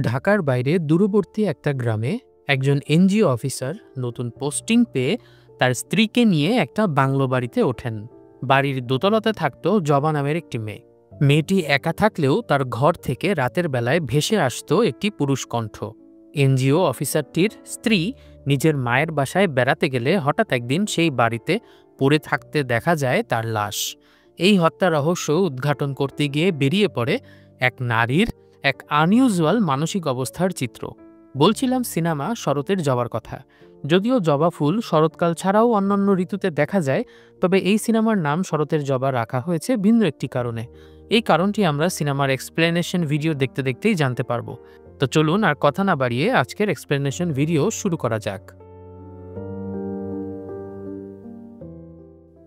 ঢাকার বাইরে দূরবর্তী একটা গ্রামে একজন এনজিও অফিসার নতুন পোস্টিং পেয়ে তার স্ত্রীকে নিয়ে একটা বাংলো বাড়িতে ওঠেন। বাড়ির দোতলাতে থাকতো জবা নামের একটি মেয়ে। মেয়েটি একা থাকলেও তার ঘর থেকে রাতের বেলায় ভেসে আসতো একটি পুরুষ কণ্ঠ। এনজিও অফিসারটির স্ত্রী নিজের মায়ের বাসায় বেড়াতে গেলে হঠাৎ একদিন সেই বাড়িতে পড়ে থাকতে দেখা যায় তার লাশ। এই হত্যা রহস্য উদ্ঘাটন করতে গিয়ে বেরিয়ে পড়ে এক নারীর এক আনইউজুয়াল মানসিক অবস্থার চিত্র। বলছিলাম সিনেমা শরতের জবার কথা। যদিও জবা ফুল শরৎকাল ছাড়াও অন্যান্য ঋতুতে দেখা যায়, তবে এই সিনেমার নাম শরতের জবা রাখা হয়েছে ভিন্ন একটি কারণে। এই কারণটি আমরা সিনেমার এক্সপ্লেনেশন ভিডিও দেখতে দেখতেই জানতে পারবো। তো চলুন আর কথা না বাড়িয়ে আজকের এক্সপ্লেনেশন ভিডিও শুরু করা যাক।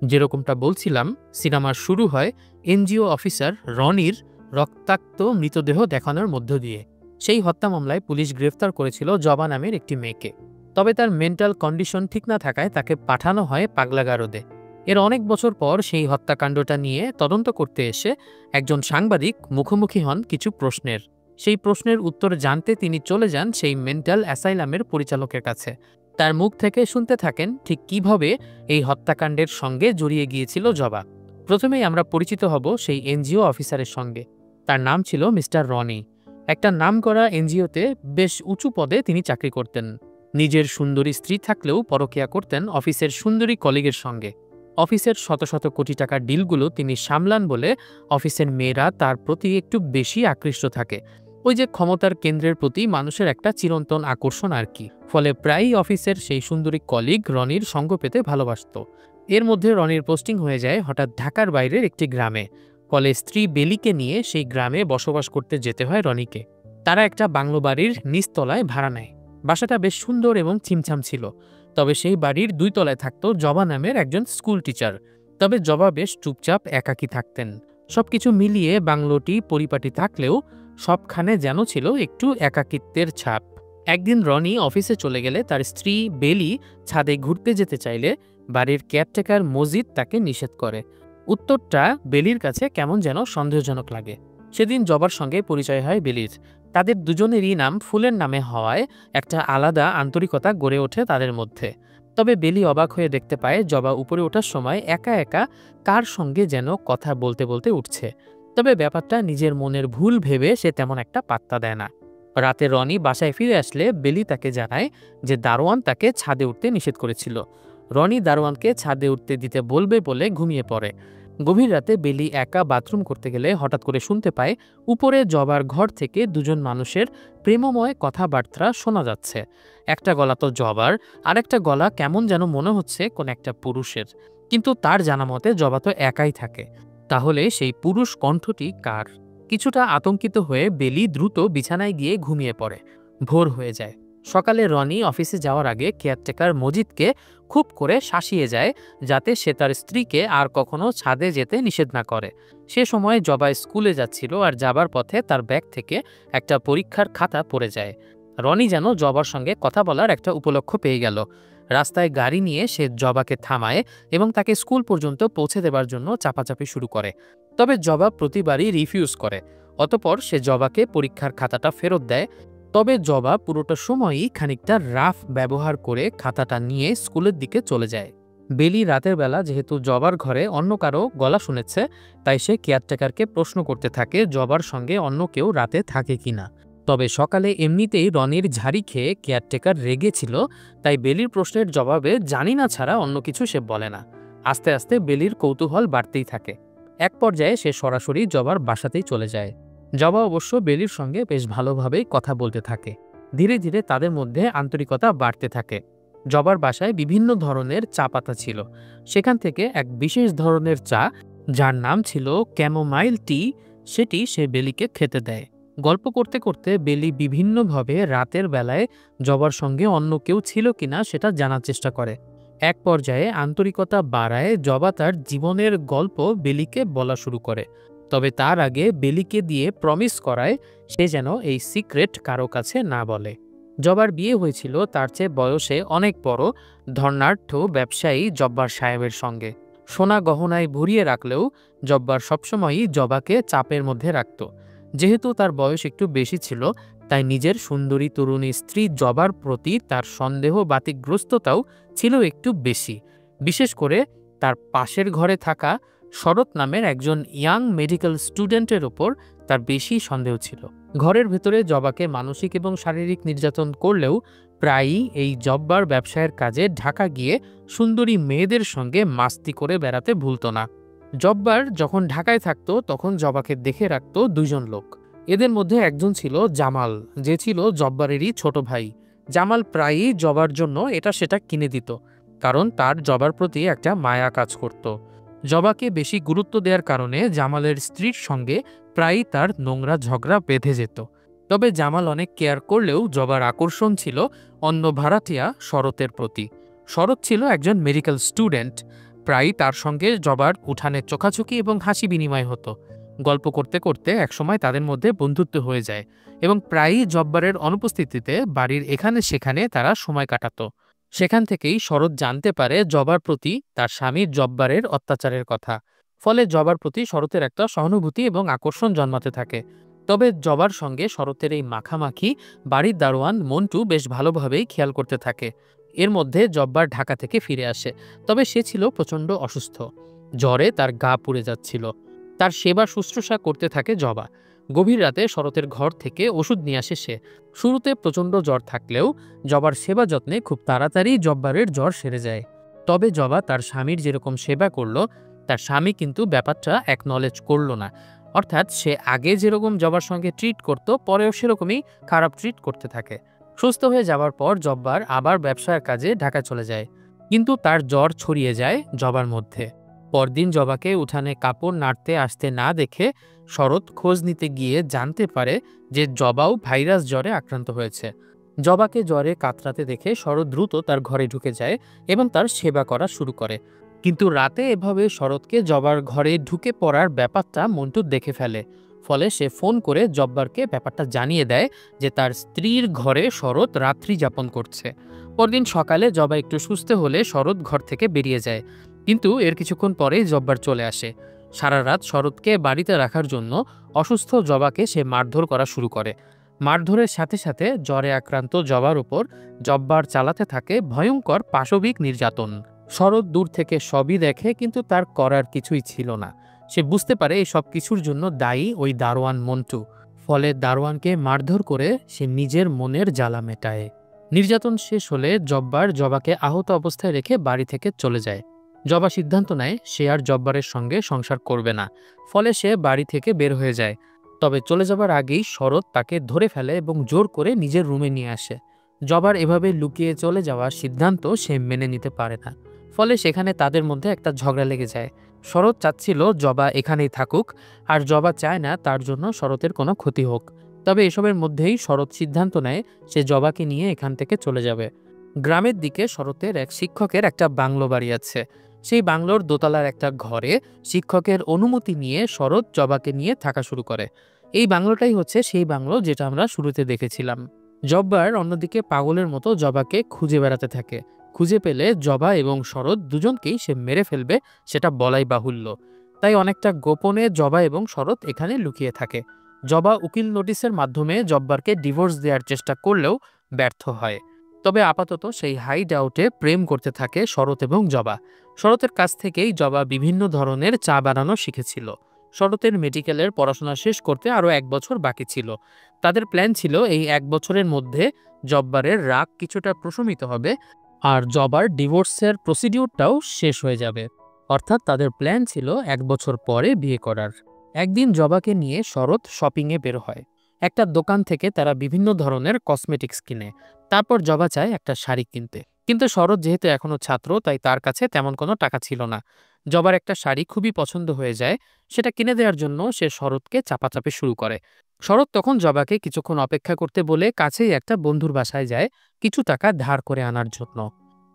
যেরকমটা বলছিলাম, সিনেমার শুরু হয় এনজিও অফিসার রনির রক্তাক্ত মৃতদেহ দেখানোর মধ্য দিয়ে। সেই হত্যা মামলায় পুলিশ গ্রেফতার করেছিল জবা নামের একটি মেয়েকে। তবে তার মেন্টাল কন্ডিশন ঠিক না থাকায় তাকে পাঠানো হয় পাগলাগারদে। এর অনেক বছর পর সেই হত্যাকাণ্ডটা নিয়ে তদন্ত করতে এসে একজন সাংবাদিক মুখোমুখি হন কিছু প্রশ্নের। সেই প্রশ্নের উত্তর জানতে তিনি চলে যান সেই মেন্টাল অ্যাসাইলামের পরিচালকের কাছে। তার মুখ থেকে শুনতে থাকেন ঠিক কিভাবে এই হত্যাকাণ্ডের সঙ্গে জড়িয়ে গিয়েছিল জবা। প্রথমেই আমরা পরিচিত হব সেই এনজিও অফিসারের সঙ্গে। তার নাম ছিল মিস্টার রনি। একটা নামকরা এনজিওতে বেশ উঁচু পদে তিনি চাকরি করতেন। নিজের সুন্দরী স্ত্রী থাকলেও পরকীয়া করতেন অফিসের সুন্দরী কলিগের সঙ্গে। অফিসের শত শত কোটি টাকার ডিলগুলো তিনি সামলান বলে অফিসের মেয়েরা তার প্রতি একটু বেশি আকৃষ্ট থাকে। ওই যে ক্ষমতার কেন্দ্রের প্রতি মানুষের একটা চিরন্তন আকর্ষণ আর কি। ফলে প্রায়ই অফিসের সেই সুন্দরী কলিগ রনির সঙ্গ পেতে ভালোবাসত। এর মধ্যে রনির পোস্টিং হয়ে যায় হঠাৎ ঢাকার বাইরের একটি গ্রামে। ফলে স্ত্রী বেলিকে নিয়ে সেই গ্রামে বসবাস করতে যেতে হয় রনিকে। তারা একটা বাংলো বাড়ির নিচতলায় ভাড়া নেয়। বাসাটা বেশ সুন্দর এবং ছিমছাম ছিল। তবে সেই বাড়ির 2 তলায় থাকতো জবা নামের একজন স্কুল টিচার। তবে জবা বেশ চুপচাপ একাকী থাকতেন। সবকিছু মিলিয়ে বাংলোটি পরিপাটি থাকলেও সবখানে যেন ছিল একটু একাকিত্বের ছাপ। একদিন রনি অফিসে চলে গেলে তার স্ত্রী বেলি ছাদে ঘুরতে যেতে চাইলে বাড়ির কেয়ারটেকার মজিদ তাকে নিষেধ করে। উত্তরটা বেলির কাছে কেমন যেন সন্দেহজনক লাগে। সেদিন জবার সঙ্গে পরিচয় হয় বেলির। তাদের দুজনেরই নাম ফুলের নামে হওয়ায় একটা আলাদা আন্তরিকতা গড়ে ওঠে তাদের মধ্যে। তবে বেলি অবাক হয়ে দেখতে পায় জবা উপরে ওঠার সময় একা একা কার সঙ্গে যেন কথা বলতে বলতে উঠছে। তবে ব্যাপারটা নিজের মনের ভুল ভেবে সে তেমন একটা পাত্তা দেয় না। রাতে রনি বাসায় ফিরে আসলে বেলি তাকে জানায় যে দারোয়ান তাকে ছাদে উঠতে নিষেধ করেছিল। রনি দারোয়ানকে ছাদে উঠতে দিতে বলবে বলে ঘুমিয়ে পড়ে। গভীর রাতে বেলি একা বাথরুম করতে গেলে হঠাৎ করে শুনতে পায় উপরে জবার ঘর থেকে দুজন মানুষের প্রেমময় কথাবার্তা শোনা যাচ্ছে। একটা গলা তো জবার, আর একটা গলা কেমন যেন মনে হচ্ছে কোন একটা পুরুষের। কিন্তু তার জানা মতে জবা তো একাই থাকে। তাহলে সেই পুরুষ কণ্ঠটি কার? কিছুটা আতঙ্কিত হয়ে বেলি দ্রুত বিছানায় গিয়ে ঘুমিয়ে পড়ে। ভোর হয়ে যায়। সকালে রনি অফিসে যাওয়ার আগে কেয়ারটেকার মজিদকে খুব করে শাসিয়ে যায় যাতে সে তার স্ত্রীকে আর কখনো ছাদে যেতে নিষেধ না করে। সে সময় জবা স্কুলে যাচ্ছিল আর যাবার পথে তার ব্যাগ থেকে একটা পরীক্ষার খাতা পড়ে যায়। রনি যেন জবার সঙ্গে কথা বলার একটা উপলক্ষ পেয়ে গেল। রাস্তায় গাড়ি নিয়ে সে জবাকে থামায় এবং তাকে স্কুল পর্যন্ত পৌঁছে দেবার জন্য চাপাচাপি শুরু করে। তবে জবা প্রতিবারই রিফিউজ করে। অতপর সে জবাকে পরীক্ষার খাতাটা ফেরত দেয়। তবে জবা পুরোটা সময়ই খানিকটা রাফ ব্যবহার করে খাতাটা নিয়ে স্কুলের দিকে চলে যায়। বেলি রাতের বেলা যেহেতু জবার ঘরে অন্য কারো গলা শুনেছে, তাই সে কেয়ারটেকারকে প্রশ্ন করতে থাকে জবার সঙ্গে অন্য কেউ রাতে থাকে কিনা। তবে সকালে এমনিতেই রনির ঝাড়ি খেয়ে কেয়ারটেকার রেগেছিল, তাই বেলির প্রশ্নের জবাবে জানি না ছাড়া অন্য কিছু সে বলে না। আস্তে আস্তে বেলির কৌতূহল বাড়তেই থাকে। এক পর্যায়ে সে সরাসরি জবার বাসাতেই চলে যায়। জবা অবশ্য বেলির সঙ্গে বেশ ভালোভাবেই কথা বলতে থাকে। ধীরে ধীরে তাদের মধ্যে আন্তরিকতা বাড়তে থাকে। জবার বাসায় বিভিন্ন ধরনের চা পাতা ছিল। সেখান থেকে এক বিশেষ ধরনের চা, যার নাম ছিল ক্যামোমাইল টি, সেটি সে বেলিকে খেতে দেয়। গল্প করতে করতে বেলি বিভিন্নভাবে রাতের বেলায় জবার সঙ্গে অন্য কেউ ছিল কিনা সেটা জানার চেষ্টা করে। এক পর্যায়ে আন্তরিকতা বাড়ায় জবা তার জীবনের গল্প বেলিকে বলা শুরু করে। তবে তার আগে বেলিকে দিয়ে প্রমিস করায় সে যেন এই সিক্রেট কারো কাছে না বলে। জবার বিয়ে হয়েছিল তার চেয়ে বয়সে অনেক বড় ধর্নাঢ্য ব্যবসায়ী জব্বার সাহেবের সঙ্গে। সোনা গহনায় ভরিয়ে রাখলেও জব্বার সবসময়ই জবাকে চাপের মধ্যে রাখত। যেহেতু তার বয়স একটু বেশি ছিল, তাই নিজের সুন্দরী তরুণী স্ত্রী জবার প্রতি তার সন্দেহ বাতিগ্রস্ততাও ছিল একটু বেশি। বিশেষ করে তার পাশের ঘরে থাকা শরৎ নামের একজন ইয়াং মেডিকেল স্টুডেন্টের ওপর তার বেশি সন্দেহ ছিল। ঘরের ভেতরে জবাকে মানসিক এবং শারীরিক নির্যাতন করলেও প্রায়ই এই জব্বার ব্যবসায়ের কাজে ঢাকা গিয়ে সুন্দরী মেয়েদের সঙ্গে মাস্তি করে বেড়াতে ভুলত না। জব্বার যখন ঢাকায় থাকতো তখন জবাকে দেখে রাখত দুইজন লোক। এদের মধ্যে একজন ছিল জামাল, যে ছিল জব্বারেরই ছোট ভাই। জামাল প্রায়ই জবার জন্য এটা সেটা কিনে দিত, কারণ তার জবার প্রতি একটা মায়া কাজ করত। জবাকে বেশি গুরুত্ব দেওয়ার কারণে জামালের স্ত্রীর সঙ্গে প্রায়ই তার নোংরা ঝগড়া বেঁধে যেত। তবে জামাল অনেক কেয়ার করলেও জবার আকর্ষণ ছিল অন্য ভাড়াটিয়া শরতের প্রতি। শরৎ ছিল একজন মেডিকেল স্টুডেন্ট। প্রায়ই তার সঙ্গে জবার উঠানে চোখাচোখি এবং হাসি বিনিময় হতো। গল্প করতে করতে একসময় তাদের মধ্যে বন্ধুত্ব হয়ে যায় এবং প্রায়ই জব্বারের অনুপস্থিতিতে বাড়ির এখানে সেখানে তারা সময় কাটাতো। সেখান থেকেই শরৎ জানতে পারে জবার প্রতি তার স্বামী জব্বারের অত্যাচারের কথা। ফলে জবার প্রতি শরতের একটা সহানুভূতি এবং আকর্ষণ জন্মাতে থাকে। তবে জবার সঙ্গে শরতের এই মাখামাখি বাড়ির দারোয়ান মন্টু বেশ ভালোভাবেই খেয়াল করতে থাকে। এর মধ্যে জব্বার ঢাকা থেকে ফিরে আসে, তবে সে ছিল প্রচণ্ড অসুস্থ। জ্বরে তার গা পুড়ে যাচ্ছিল। তার সেবা শুশ্রূষা করতে থাকে জবা। গভীর রাতে শরতের ঘর থেকে ওষুধ নিয়ে আসে সে। শুরুতে প্রচণ্ড জ্বর থাকলেও জবার সেবা যত্নে খুব তাড়াতাড়ি জব্বারের জ্বর সেরে যায়। তবে জবা তার স্বামীর যেরকম সেবা করল, তার স্বামী কিন্তু ব্যাপারটা অ্যাকনলেজ করল না। অর্থাৎ সে আগে যেরকম জবার সঙ্গে ট্রিট করত, পরেও সেরকমই খারাপ ট্রিট করতে থাকে। সুস্থ হয়ে যাওয়ার পর জব্বার আবার ব্যবসার কাজে ঢাকা চলে যায়, কিন্তু তার জ্বর ছড়িয়ে যায় জবার মধ্যে। পরদিন জবাকে উঠানে কাপড় নাড়তে আসতে না দেখে শরৎ খোঁজ নিতে গিয়ে জানতে পারে যে জবাও ভাইরাস জ্বরে আক্রান্ত হয়েছে। জবাকে জ্বরে কাতরাতে দেখে শরৎ দ্রুত তার ঘরে ঢুকে যায় এবং তার সেবা করা শুরু করে। কিন্তু রাতে এভাবে শরৎকে জবার ঘরে ঢুকে পড়ার ব্যাপারটা মন্টু দেখে ফেলে। ফলে সে ফোন করে জব্বারকে ব্যাপারটা জানিয়ে দেয় যে তার স্ত্রীর ঘরে শরৎ রাত্রি যাপন করছে। পরদিন সকালে জবা একটু সুস্থ হলে শরৎ ঘর থেকে বেরিয়ে যায়, কিন্তু এর কিছুক্ষণ পরেই জব্বার চলে আসে। সারা রাত শরৎকে বাড়িতে রাখার জন্য অসুস্থ জবাকে সে মারধর করা শুরু করে। মারধরের সাথে সাথে জ্বরে আক্রান্ত জবার উপর জব্বার চালাতে থাকে ভয়ঙ্কর পাশবিক নির্যাতন। শরৎ দূর থেকে সবই দেখে, কিন্তু তার করার কিছুই ছিল না। সে বুঝতে পারে এই সব কিছুর জন্য দায়ী ওই দারোয়ান মন্টু। ফলে দারোয়ানকে মারধর করে সে নিজের মনের জ্বালা মেটায়। নির্যাতন শেষ হলে জব্বার জবাকে আহত অবস্থায় রেখে বাড়ি থেকে চলে যায়। জবা সিদ্ধান্ত নেয় সে আর জব্বারের সঙ্গে সংসার করবে না। ফলে সে বাড়ি থেকে বের হয়ে যায়। তবে চলে যাবার আগেই শরৎ তাকে ধরে ফেলে এবং জোর করে নিজের রুমে নিয়ে আসে। জবার এভাবে লুকিয়ে চলে যাওয়ার সিদ্ধান্ত সে মেনে নিতে পারে না। ফলে সেখানে তাদের মধ্যে একটা ঝগড়া লেগে যায়। শরৎ চাচ্ছিল জবা এখানেই থাকুক, আর জবা চায় না তার জন্য শরতের কোনো ক্ষতি হোক। তবে এসবের মধ্যেই শরৎ সিদ্ধান্ত নেয় সে জবাকে নিয়ে এখান থেকে চলে যাবে। গ্রামের দিকে শরতের এক শিক্ষকের একটা বাংলো বাড়ি আছে। সেই বাংলোর দোতলার একটা ঘরে শিক্ষকের অনুমতি নিয়ে শরৎ জবাকে নিয়ে থাকা শুরু করে। এই বাংলোটাই হচ্ছে সেই বাংলো যেটা আমরা শুরুতে দেখেছিলাম। জব্বার অন্যদিকে পাগলের মতো জবাকে খুঁজে বেড়াতে থাকে। খুঁজে পেলে জবা এবং শরৎ দুজনকেই সে মেরে ফেলবে, সেটা বলাই বাহুল্য। তাই অনেকটা গোপনে জবা এবং শরৎ এখানে লুকিয়ে থাকে। জবা উকিল নোটিশের মাধ্যমে জব্বারকে ডিভোর্স দেওয়ার চেষ্টা করলেও ব্যর্থ হয়। তবে আপাতত সেই হাইড আউটে প্রেম করতে থাকে শরৎ এবং জবা। শরতের কাছ থেকেই জবা বিভিন্ন ধরনের চা বানানো শিখেছিল। শরতের মেডিকেলের পড়াশোনা শেষ করতে আরও 1 বছর বাকি ছিল। তাদের প্ল্যান ছিল এই 1 বছরের মধ্যে জব্বারের রাগ কিছুটা প্রশমিত হবে আর জবার ডিভোর্সের প্রসিডিউরটাও শেষ হয়ে যাবে। অর্থাৎ তাদের প্ল্যান ছিল 1 বছর পরে বিয়ে করার। একদিন জবাকে নিয়ে শরৎ শপিংয়ে বের হয়। একটা দোকান থেকে তারা বিভিন্ন ধরনের কসমেটিক্স কিনে। তারপর জবা চায় একটা শাড়ি কিনতে, কিন্তু শরৎ যেহেতু এখনো ছাত্র, তাই তার কাছে তেমন কোনো টাকা ছিল না। জবার একটা শাড়ি খুবই পছন্দ হয়ে যায়। সেটা কিনে দেওয়ার জন্য সে শরৎকে চাপাচাপি শুরু করে। শরৎ তখন জবাকে কিছুক্ষণ অপেক্ষা করতে বলে কাছেই একটা বন্ধুর বাসায় যায় কিছু টাকা ধার করে আনার জন্য।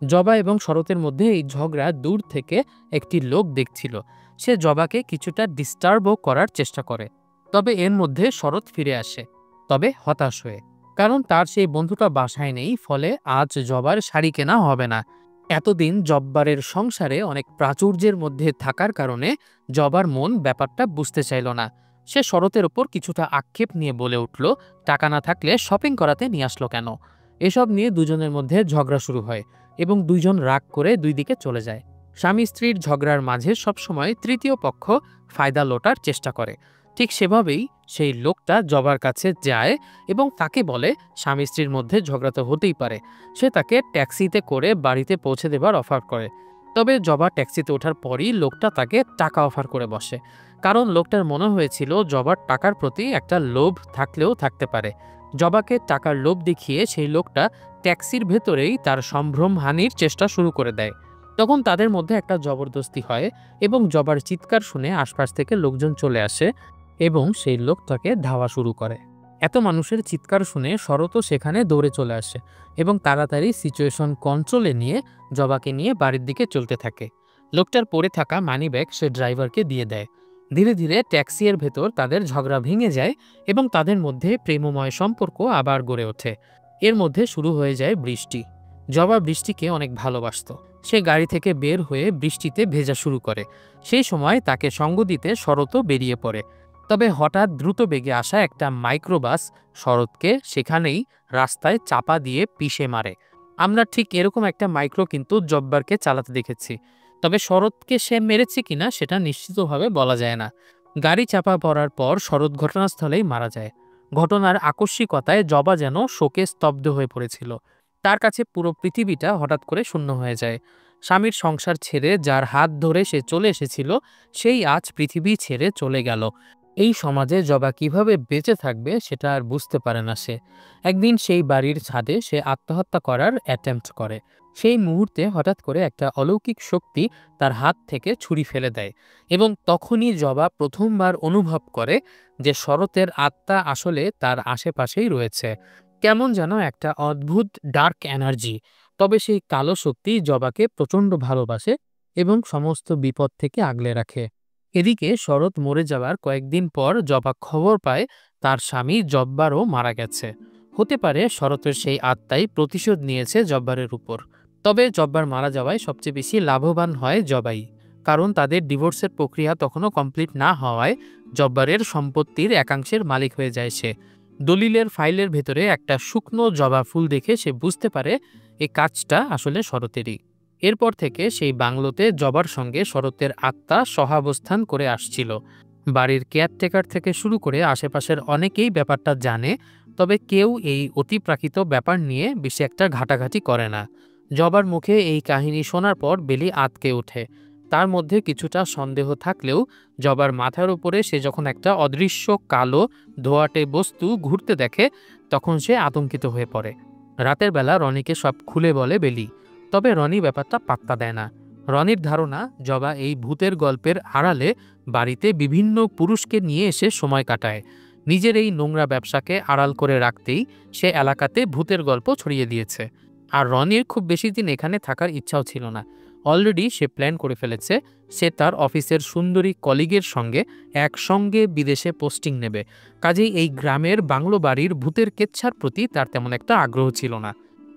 জবা এবং শরতের মধ্যে এই ঝগড়া দূর থেকে একটি লোক দেখছিল। সে জবাকে কিছুটা ডিস্টার্বও করার চেষ্টা করে। তবে এর মধ্যে শরৎ ফিরে আসে, তবে হতাশ হয়ে, কারণ তার সেই বন্ধুটা বাসায় নেই। ফলে আজ জবার শাড়ি কেনা হবে না। এতদিন জব্বারের সংসারে অনেক প্রাচুর্যের মধ্যে থাকার কারণে জবার মন ব্যাপারটা বুঝতে চাইল না। সে শরতের ওপর কিছুটা আক্ষেপ নিয়ে বলে উঠল, টাকা না থাকলে শপিং করাতে নিয়ে আসলো কেন। এসব নিয়ে দুজনের মধ্যে ঝগড়া শুরু হয় এবং দুইজন রাগ করে দুই দিকে চলে যায়। স্বামী স্ত্রীর ঝগড়ার মাঝে সবসময় তৃতীয় পক্ষ ফায়দা লোটার চেষ্টা করে। ঠিক সেভাবেই সেই লোকটা জবার কাছে যায় এবং তাকে বলে স্বামী স্ত্রীর মধ্যে ঝগড়া তো হতেই পারে। সে তাকে ট্যাক্সিতে করে বাড়িতে পৌঁছে দেবার অফার করে। তবে জবা ট্যাক্সিতে ওঠার পরই লোকটা তাকে টাকা অফার করে বসে, কারণ লোকটার মনে হয়েছিল জবার টাকার প্রতি একটা লোভ থাকলেও থাকতে পারে। জবাকে টাকার লোভ দেখিয়ে সেই লোকটা ট্যাক্সির ভেতরেই তার সম্ভ্রমহানির চেষ্টা শুরু করে দেয়। তখন তাদের মধ্যে একটা জবরদস্তি হয় এবং জবার চিৎকার শুনে আশপাশ থেকে লোকজন চলে আসে এবং সেই লোকটাকে ধাওয়া শুরু করে। এত মানুষের চিৎকার শুনে শরৎও সেখানে দৌড়ে চলে আসে এবং তাড়াতাড়ি সিচুয়েশন কন্ট্রোলে নিয়ে জবাকে নিয়ে বাড়ির দিকে চলতে থাকে। লোকটার পড়ে থাকা মানিব্যাগ সে ড্রাইভারকে দিয়ে দেয়। ধীরে ধীরে ট্যাক্সির ভেতর তাদের ঝগড়া ভেঙে যায় এবং তাদের মধ্যে প্রেমময় সম্পর্ক আবার গড়ে ওঠে। এর মধ্যে শুরু হয়ে যায় বৃষ্টি। জবা বৃষ্টিকে অনেক ভালোবাসত। সে গাড়ি থেকে বের হয়ে বৃষ্টিতে ভেজা শুরু করে। সেই সময় তাকে সঙ্গ দিতে শরৎও বেরিয়ে পড়ে। তবে হঠাৎ দ্রুত বেগে আসা একটা মাইক্রোবাস শরৎকে সেখানেই রাস্তায় চাপা দিয়ে পিষে মারে। আমরা ঠিক এরকম একটা মাইক্রো কিন্তু জব্বারকে চালাতে দেখেছি, তবে শরৎকে সে মেরেছে কিনা সেটা নিশ্চিতভাবে বলা যায় না। গাড়ি চাপা পড়ার পর শরৎ ঘটনাস্থলেই মারা যায়। ঘটনার আকস্মিকতায় জবা যেন শোকে স্তব্ধ হয়ে পড়েছিল। তার কাছে পুরো পৃথিবীটা হঠাৎ করে শূন্য হয়ে যায়। স্বামীর সংসার ছেড়ে যার হাত ধরে সে চলে এসেছিল, সেই আজ পৃথিবী ছেড়ে চলে গেল। এই সমাজে জবা কিভাবে বেঁচে থাকবে সেটা আর বুঝতে পারে না সে। একদিন সেই বাড়ির ছাদে সে আত্মহত্যা করার অ্যাটেম্প্ট করে। সেই মুহূর্তে হঠাৎ করে একটা অলৌকিক শক্তি তার হাত থেকে ছুরি ফেলে দেয় এবং তখনই জবা প্রথমবার অনুভব করে যে শরতের আত্মা আসলে তার আশেপাশেই রয়েছে। কেমন যেন একটা অদ্ভুত ডার্ক এনার্জি। তবে সেই কালো শক্তি জবাকে প্রচণ্ড ভালোবাসে এবং সমস্ত বিপদ থেকে আগলে রাখে। এদিকে শরৎ মরে যাওয়ার কয়েকদিন পর জবা খবর পায় তার স্বামী জব্বারও মারা গেছে। হতে পারে শরতের সেই আত্মাই প্রতিশোধ নিয়েছে জব্বারের উপর। তবে জব্বার মারা যাওয়ায় সবচেয়ে বেশি লাভবান হয় জবাই, কারণ তাদের ডিভোর্সের প্রক্রিয়া তখনও কমপ্লিট না হওয়ায় জব্বারের সম্পত্তির একাংশের মালিক হয়ে যায় সে। দলিলের ফাইলের ভেতরে একটা শুকনো জবা ফুল দেখে সে বুঝতে পারে এই কাজটা আসলে শরতেরই। এরপর থেকে সেই বাংলোতে জবার সঙ্গে শরতের আত্মা সহাবস্থান করে আসছিল। বাড়ির কেয়ারটেকার থেকে শুরু করে আশেপাশের অনেকেই ব্যাপারটা জানে, তবে কেউ এই অতিপ্রাকৃত ব্যাপার নিয়ে বেশি একটা ঘাটাঘাটি করে না। জবার মুখে এই কাহিনী শোনার পর বেলি আঁতকে ওঠে। তার মধ্যে কিছুটা সন্দেহ থাকলেও জবার মাথার উপরে সে যখন একটা অদৃশ্য কালো ধোঁয়াটে বস্তু ঘুরতে দেখে, তখন সে আতঙ্কিত হয়ে পড়ে। রাতের বেলা রনিকে সব খুলে বলে বেলি, তবে রনি ব্যাপারটা পাত্তা দেয় না। রনির ধারণা জবা এই ভূতের গল্পের আড়ালে বাড়িতে বিভিন্ন পুরুষকে নিয়ে এসে সময় কাটায়। নিজের এই নোংরা ব্যবসাকে আড়াল করে রাখতেই সে এলাকাতে ভূতের গল্প ছড়িয়ে দিয়েছে। আর রনির খুব বেশি দিন এখানে থাকার ইচ্ছাও ছিল না। অলরেডি সে প্ল্যান করে ফেলেছে সে তার অফিসের সুন্দরী কলিগের সঙ্গে একসঙ্গে বিদেশে পোস্টিং নেবে। কাজেই এই গ্রামের বাংলো বাড়ির ভূতের কেচ্ছার প্রতি তার তেমন একটা আগ্রহ ছিল না।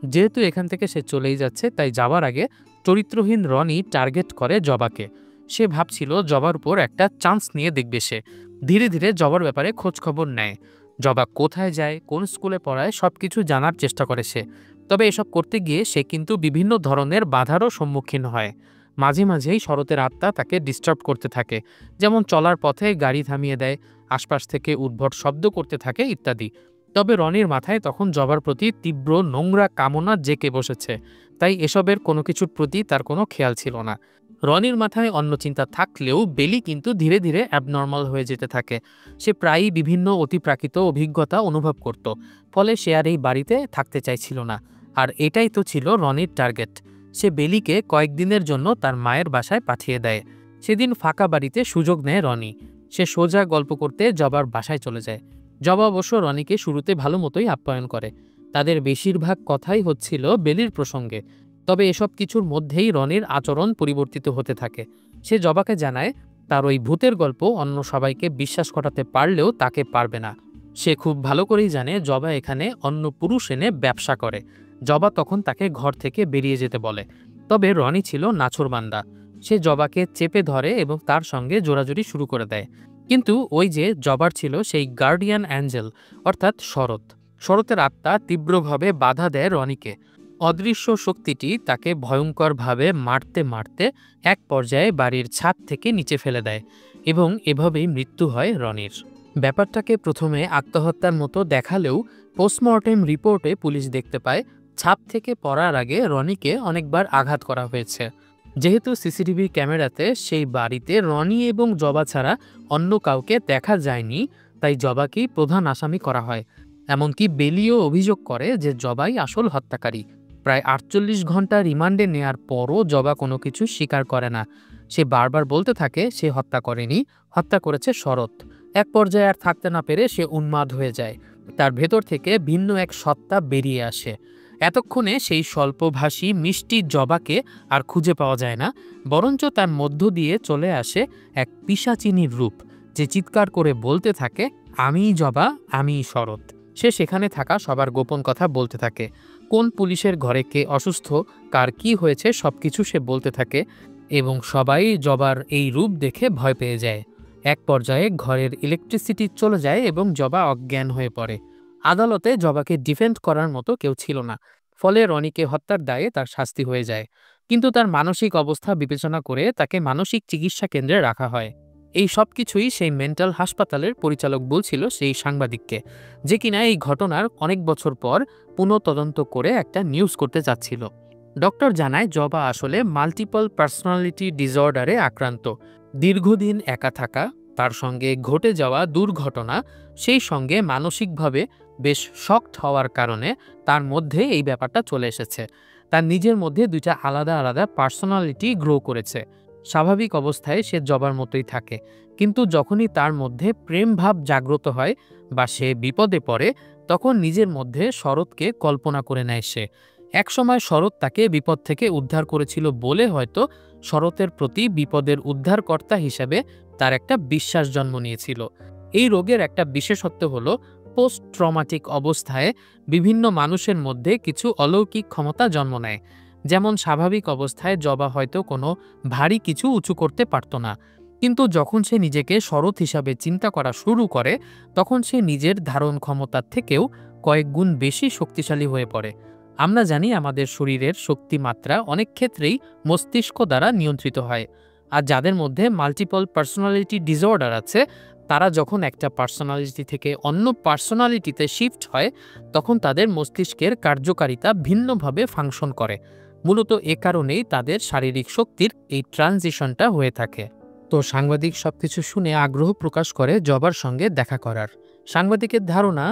যেহেতু এখান থেকে সে চলেই যাচ্ছে, তাই যাওয়ার আগে চরিত্রহীন রনি টার্গেট করে জবাকে। সে ভাবছিল জবার উপর একটা চান্স নিয়ে দেখবে সে। ধীরে ধীরে জবার ব্যাপারে খোঁজ খবর নেয়। জবা কোথায় যায়, কোন স্কুলে পড়ায়, সবকিছু জানার চেষ্টা করে সে। তবে এসব করতে গিয়ে সে কিন্তু বিভিন্ন ধরনের বাধারও সম্মুখীন হয়। মাঝে মাঝেই শরতের আত্মা তাকে ডিস্টার্ব করতে থাকে, যেমন চলার পথে গাড়ি থামিয়ে দেয়, আশপাশ থেকে উদ্ভট শব্দ করতে থাকে ইত্যাদি। তবে রনির মাথায় তখন জবার প্রতি তীব্র নোংরা কামনা জেঁকে বসেছে, তাই এসবের কোনো কিছুর প্রতি তার কোনো খেয়াল ছিল না। রনির মাথায় অন্য চিন্তা থাকলেও বেলি কিন্তু ধীরে ধীরে অ্যাবনর্মাল হয়ে যেতে থাকে। সে প্রায়ই বিভিন্ন অতিপ্রাকৃত অভিজ্ঞতা অনুভব করত, ফলে সে আর এই বাড়িতে থাকতে চাইছিল না। আর এটাই তো ছিল রনির টার্গেট। সে বেলিকে কয়েকদিনের জন্য তার মায়ের বাসায় পাঠিয়ে দেয়। সেদিন ফাঁকা বাড়িতে সুযোগ নেয় রনি। সে সোজা গল্প করতে জবার বাসায় চলে যায়। জবা অবশ্য রনিকে শুরুতে ভালো মতোই আপ্যায়ন করে। তাদের বেশিরভাগ কথাই হচ্ছিল বেলির প্রসঙ্গে। তবে এসব কিছুর মধ্যেই রনির আচরণ পরিবর্তিত হতে থাকে। সে জবাকে জানায় তার ওই ভূতের গল্প অন্য সবাইকে বিশ্বাস করাতে পারলেও তাকে পারবে না। সে খুব ভালো করেই জানে জবা এখানে অন্য পুরুষ এনে ব্যবসা করে। জবা তখন তাকে ঘর থেকে বেরিয়ে যেতে বলে। তবে রনি ছিল নাছোড়বান্দা। সে জবাকে চেপে ধরে এবং তার সঙ্গে জোরাজুরি শুরু করে দেয়। কিন্তু ওই যে জবার ছিল সেই গার্ডিয়ান অ্যাঞ্জেল, অর্থাৎ শরৎ। শরতের আত্মা তীব্রভাবে বাধা দেয় রনিকে। অদৃশ্য শক্তিটি তাকে ভয়ঙ্করভাবে মারতে মারতে এক পর্যায়ে বাড়ির ছাদ থেকে নিচে ফেলে দেয় এবং এভাবেই মৃত্যু হয় রনির। ব্যাপারটাকে প্রথমে আত্মহত্যার মতো দেখালেও পোস্টমর্টেম রিপোর্টে পুলিশ দেখতে পায় ছাদ থেকে পড়ার আগে রনিকে অনেকবার আঘাত করা হয়েছে। যেহেতু সিসিটিভি ক্যামেরাতে সেই বাড়িতে রনি এবং জবা ছাড়া অন্য কাউকে দেখা যায়নি, তাই জবাকেই প্রধান আসামি করা হয়। এমনকি বেলিও অভিযোগ করে যে জবাই আসল হত্যাকারী। প্রায় ৪৮ ঘন্টা রিমান্ডে নেয়ার পরও জবা কোনো কিছু স্বীকার করে না। সে বারবার বলতে থাকে সে হত্যা করেনি, হত্যা করেছে শরৎ। এক পর্যায়ে আর থাকতে না পেরে সে উন্মাদ হয়ে যায়। তার ভেতর থেকে ভিন্ন এক সত্তা বেরিয়ে আসে। এতক্ষণে সেই স্বল্পভাষী মিষ্টি জবাকে আর খুঁজে পাওয়া যায় না, বরঞ্চ তার মধ্য দিয়ে চলে আসে এক পিশাচিনীর রূপ, যে চিৎকার করে বলতে থাকে, আমিই জবা, আমিই শরৎ। সে সেখানে থাকা সবার গোপন কথা বলতে থাকে। কোন পুলিশের ঘরে কে অসুস্থ, কার কি হয়েছে সবকিছু সে বলতে থাকে এবং সবাই জবার এই রূপ দেখে ভয় পেয়ে যায়। এক পর্যায়ে ঘরের ইলেকট্রিসিটি চলে যায় এবং জবা অজ্ঞান হয়ে পড়ে। আদালতে জবাকে ডিফেন্ড করার মতো কেউ ছিল না, ফলে রনিকে হত্যার দায়ে তার শাস্তি হয়ে যায়। কিন্তু তার মানসিক অবস্থা বিবেচনা করে তাকে মানসিক চিকিৎসা কেন্দ্রে রাখা হয়। এই সব কিছুই সেই মেন্টাল হাসপাতালের পরিচালক বলছিল সেই সাংবাদিককে, যে কিনা এই ঘটনার অনেক বছর পর পুনঃতদন্ত করে একটা নিউজ করতে যাচ্ছিল। ডক্টর জানায় জবা আসলে মাল্টিপল পার্সোনালিটি ডিসঅর্ডারে আক্রান্ত। দীর্ঘদিন একা থাকা, তার সঙ্গে ঘটে যাওয়া দুর্ঘটনা, সেই সঙ্গে মানসিকভাবে বেশ শকড হওয়ার কারণে তার মধ্যে এই ব্যাপারটা চলে এসেছে। তার নিজের মধ্যে দুইটা আলাদা আলাদা পার্সোনালিটি গ্রো করেছে। স্বাভাবিক অবস্থায় সে জবার মতোই থাকে, কিন্তু যখনই তার মধ্যে প্রেম ভাব জাগ্রত হয় বা সে বিপদে পড়ে, তখন নিজের মধ্যে শরৎকে কল্পনা করে নেয় সে। একসময় শরৎ তাকে বিপদ থেকে উদ্ধার করেছিল বলে হয়তো শরতের প্রতি বিপদের উদ্ধারকর্তা হিসেবে তার একটা বিশ্বাস জন্ম নিয়েছিল। এই রোগের একটা বিশেষত্ব হলো পোস্ট ট্রমাটিক অবস্থায় বিভিন্ন মানুষের মধ্যে কিছু অলৌকিক ক্ষমতা জন্ম নেয়। যেমন স্বাভাবিক অবস্থায় জবা হয়তো কোনো ভারী কিছু উঁচু করতে পারত না, কিন্তু যখন সে নিজেকে শরৎ হিসাবে চিন্তা করা শুরু করে, তখন সে নিজের ধারণ ক্ষমতার থেকেও কয়েক গুণ বেশি শক্তিশালী হয়ে পড়ে। আমরা জানি আমাদের শরীরের শক্তিমাত্রা অনেক ক্ষেত্রেই মস্তিষ্ক দ্বারা নিয়ন্ত্রিত হয়। আর যাদের মধ্যে মাল্টিপল পার্সোনালিটি ডিসঅর্ডার আছে, তারা যখন একটা পার্সোনালিটি থেকে অন্য পার্সোনালিটিতে শিফট হয়, তখন তাদের মস্তিষ্কের কার্যকারিতা ভিন্নভাবে ফাংশন করে। মূলত এ কারণেই তাদের শারীরিক শক্তির এই ট্রানজিশনটা হয়ে থাকে। তো সাংবাদিক সবকিছু শুনে আগ্রহ প্রকাশ করে জবার সঙ্গে দেখা করার। সাংবাদিকের ধারণা,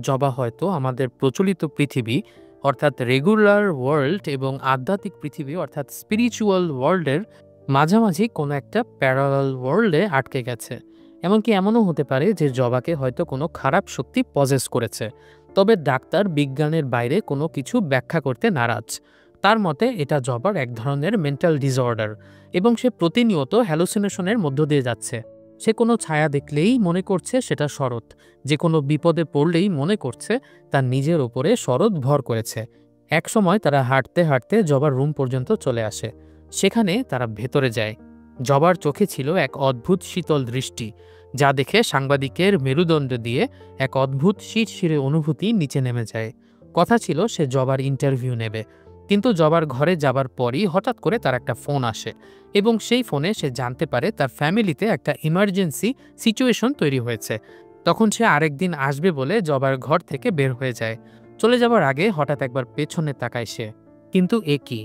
জবা হয়তো আমাদের প্রচলিত পৃথিবী অর্থাৎ রেগুলার ওয়ার্ল্ড এবং আধ্যাত্মিক পৃথিবী অর্থাৎ স্পিরিচুয়াল ওয়ার্ল্ডের মাঝামাঝি কোনো একটা প্যারালাল ওয়ার্ল্ডে আটকে গেছে। এমনকি এমনও হতে পারে যে জবাকে হয়তো কোনো খারাপ শক্তি পজেস করেছে। তবে ডাক্তার বিজ্ঞানের বাইরে কোনো কিছু ব্যাখ্যা করতে নারাজ। তার মতে এটা জবার এক ধরনের মেন্টাল ডিসঅর্ডার এবং সে প্রতিনিয়ত হ্যালুসিনেশনের মধ্য দিয়ে যাচ্ছে। সে কোনো ছায়া দেখলেই মনে করছে সেটা শরৎ, যে কোনো বিপদে পড়লেই মনে করছে তার নিজের ওপরে শরৎ ভর করেছে। এক সময় তারা হাঁটতে হাঁটতে জবার রুম পর্যন্ত চলে আসে। সেখানে তারা ভেতরে যায়। জবার চোখে ছিল এক অদ্ভুত শীতল দৃষ্টি, যা দেখে সাংবাদিকের মেরুদণ্ড দিয়ে এক অদ্ভুত শিরশিরে অনুভূতি নিচে নেমে যায়। কথা ছিল সে জবার ইন্টারভিউ নেবে, কিন্তু জবার ঘরে যাবার পরই হঠাৎ করে তার একটা ফোন আসে এবং সেই ফোনে সে জানতে পারে তার ফ্যামিলিতে একটা ইমার্জেন্সি সিচুয়েশন তৈরি হয়েছে। তখন সে আরেকদিন আসবে বলে জবার ঘর থেকে বের হয়ে যায়। চলে যাবার আগে হঠাৎ একবার পেছনে তাকায় সে, কিন্তু এ কি,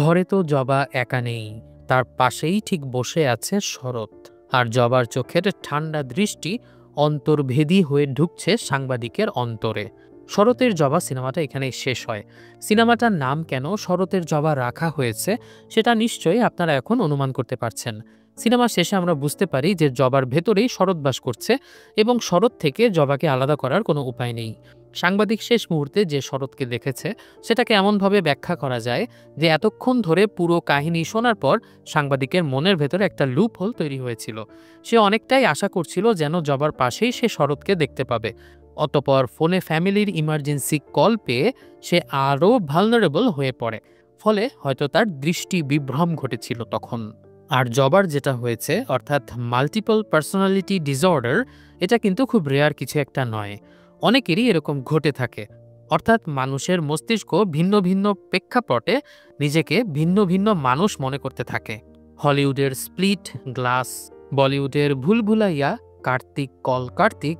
ঘরে তো জবা একা নেই। তার পাশেই ঠিক বসে আছে শরৎ, আর জবার চোখের ঠান্ডা দৃষ্টি অন্তর্ভেদী হয়ে ঢুকছে সাংবাদিকের অন্তরে। শরতের জবা সিনেমাটা এখানেই শেষ হয়। সিনেমাটার নাম কেন শরতের জবা রাখা হয়েছে সেটা নিশ্চয়ই আপনারা এখন অনুমান করতে পারছেন। সিনেমা শেষে আমরা বুঝতে পারি যে জবার ভেতরেই শরৎ বাস করছে এবং শরৎ থেকে জবাকে আলাদা করার কোনো উপায় নেই। সাংবাদিক শেষ মুহূর্তে যে শরৎকে দেখেছে সেটাকে এমনভাবে ব্যাখ্যা করা যায় যে এতক্ষণ ধরে পুরো কাহিনী শোনার পর সাংবাদিকের মনের ভেতরে একটা লুপ হোল তৈরি হয়েছিল। সে অনেকটাই আশা করছিল যেন জবার পাশেই সে শরৎকে দেখতে পাবে। অতপর ফোনে ফ্যামিলির ইমার্জেন্সি কল পেয়ে সে আরও ভালনারেবল হয়ে পড়ে, ফলে হয়তো তার দৃষ্টি বিভ্রম ঘটেছিল তখন। আর জবার যেটা হয়েছে অর্থাৎ মাল্টিপল পার্সোনালিটি ডিসঅর্ডার, এটা কিন্তু খুব রেয়ার কিছু একটা নয়, অনেকেরই এরকম ঘটে থাকে। অর্থাৎ মানুষের মস্তিষ্ক ভিন্ন ভিন্ন প্রেক্ষাপটে নিজেকে ভিন্ন ভিন্ন মানুষ মনে করতে থাকে। হলিউডের স্প্লিট গ্লাস, বলিউডের ভুলভুলাইয়া, কার্তিক কল কার্তিক,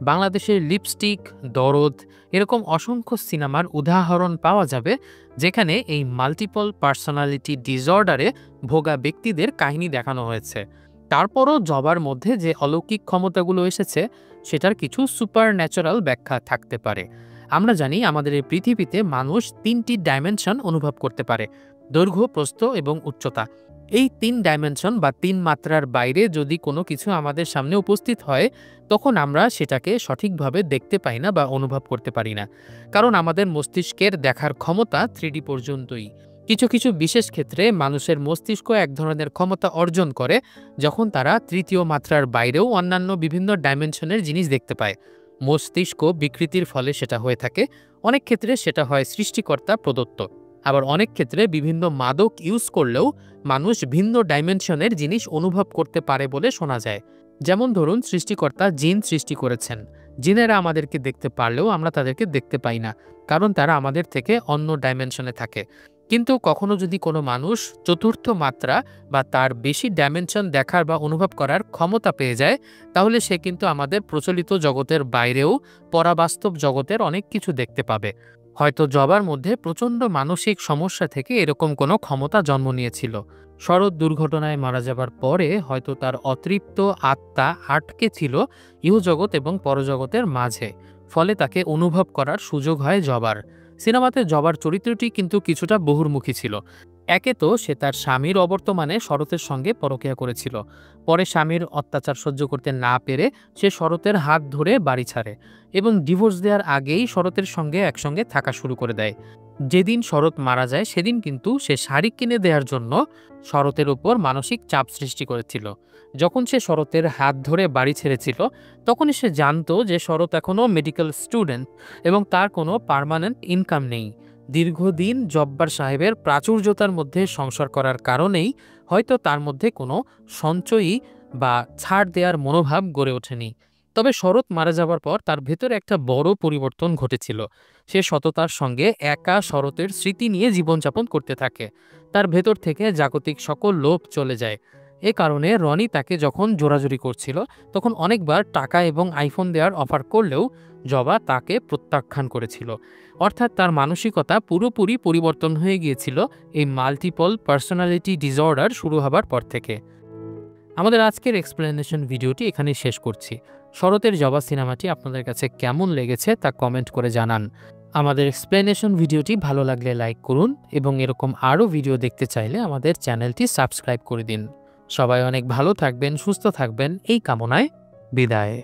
বাংলাদেশের লিপস্টিক, দরদ, এরকম অসংখ্য সিনেমার উদাহরণ পাওয়া যাবে যেখানে এই মাল্টিপল পার্সোনালিটি ডিসঅর্ডারে ভোগা ব্যক্তিদের কাহিনী দেখানো হয়েছে। তারপরও জবার মধ্যে যে অলৌকিক ক্ষমতাগুলো এসেছে সেটার কিছু সুপার ন্যাচারাল ব্যাখ্যা থাকতে পারে। আমরা জানি আমাদের এই পৃথিবীতে মানুষ 3টি ডাইমেনশন অনুভব করতে পারে: দৈর্ঘ্য, প্রস্থ এবং উচ্চতা। এই 3 ডাইমেনশন বা 3 মাত্রার বাইরে যদি কোনো কিছু আমাদের সামনে উপস্থিত হয়, তখন আমরা সেটাকে সঠিকভাবে দেখতে পাই না বা অনুভব করতে পারি না, কারণ আমাদের মস্তিষ্কের দেখার ক্ষমতা 3D পর্যন্তই। কিছু কিছু বিশেষ ক্ষেত্রে মানুষের মস্তিষ্ক এক ধরনের ক্ষমতা অর্জন করে যখন তারা তৃতীয় মাত্রার বাইরেও অন্যান্য বিভিন্ন ডাইমেনশনের জিনিস দেখতে পায়। মস্তিষ্ক বিকৃতির ফলে সেটা হয়ে থাকে। অনেক ক্ষেত্রে সেটা হয় সৃষ্টিকর্তা প্রদত্ত, আবার অনেক ক্ষেত্রে বিভিন্ন মাদক ইউজ করলেও মানুষ ভিন্ন ডাইমেনশনের জিনিস অনুভব করতে পারে বলে শোনা যায়। যেমন ধরুন, সৃষ্টিকর্তা জিন সৃষ্টি করেছেন। জিনেরা আমাদেরকে দেখতে পারলেও আমরা তাদেরকে দেখতে পাই না, কারণ তারা আমাদের থেকে অন্য ডাইমেনশনে থাকে। কিন্তু কখনো যদি কোনো মানুষ চতুর্থ মাত্রা বা তার বেশি ডাইমেনশন দেখার বা অনুভব করার ক্ষমতা পেয়ে যায়, তাহলে সে কিন্তু আমাদের প্রচলিত জগতের বাইরেও পরাবাস্তব জগতের অনেক কিছু দেখতে পাবে। হয়তো জবার মধ্যে প্রচণ্ড মানসিক সমস্যা থেকে এরকম কোনো ক্ষমতা জন্ম নিয়েছিল। সড়ক দুর্ঘটনায় মারা যাবার পরে হয়তো তার অতৃপ্ত আত্মা আটকে ছিল ইহজগৎ এবং পরজগতের মাঝে, ফলে তাকে অনুভব করার সুযোগ হয় জবার। সিনেমাতে জবার চরিত্রটি কিন্তু কিছুটা বহুর্মুখী ছিল। একে তো সে তার স্বামীর অবর্তমানে শরতের সঙ্গে পরকীয়া করেছিল, পরে স্বামীর অত্যাচার সহ্য করতে না পেরে সে শরতের হাত ধরে বাড়ি ছাড়ে এবং ডিভোর্স দেওয়ার আগেই শরতের সঙ্গে একসঙ্গে থাকা শুরু করে দেয়। যেদিন শরৎ মারা যায় সেদিন কিন্তু সে শাড়ি কিনে দেওয়ার জন্য শরতের উপর মানসিক চাপ সৃষ্টি করেছিল। যখন সে শরতের হাত ধরে বাড়ি ছেড়েছিল তখনই সে জানতো যে শরৎ এখনও মেডিকেল স্টুডেন্ট এবং তার কোনো পার্মানেন্ট ইনকাম নেই। দীর্ঘদিন জব্বার সাহেবের প্রাচুর্যতার মধ্যে সংসার করার কারণেই হয়তো তার মধ্যে কোনো সঞ্চয়ী বা ছাড় দেওয়ার মনোভাব গড়ে ওঠেনি। তবে শরৎ মারা যাবার পর তার ভেতরে একটা বড় পরিবর্তন ঘটেছিল। সে সততার সঙ্গে একা শরতের স্মৃতি নিয়ে জীবনযাপন করতে থাকে। তার ভেতর থেকে জাগতিক সকল লোভ চলে যায়। এ কারণে রনি তাকে যখন জোরাজুরি করছিল তখন অনেকবার টাকা এবং আইফোন দেওয়ার অফার করলেও জবা তাকে প্রত্যাখ্যান করেছিল। অর্থাৎ তার মানসিকতা পুরোপুরি পরিবর্তন হয়ে গিয়েছিল এই মাল্টিপল পার্সোনালিটি ডিসঅর্ডার শুরু হবার পর থেকে। আমাদের আজকের এক্সপ্লেনেশন ভিডিওটি এখানে শেষ করছি। শরতের জবা সিনেমাটি আপনাদের কাছে কেমন লেগেছে তা কমেন্ট করে জানান। আমাদের এক্সপ্লেনেশন ভিডিওটি ভালো লাগলে লাইক করুন এবং এরকম আরও ভিডিও দেখতে চাইলে আমাদের চ্যানেলটি সাবস্ক্রাইব করে দিন। সবাই অনেক ভালো থাকবেন, সুস্থ থাকবেন এই কামনায় বিদায়।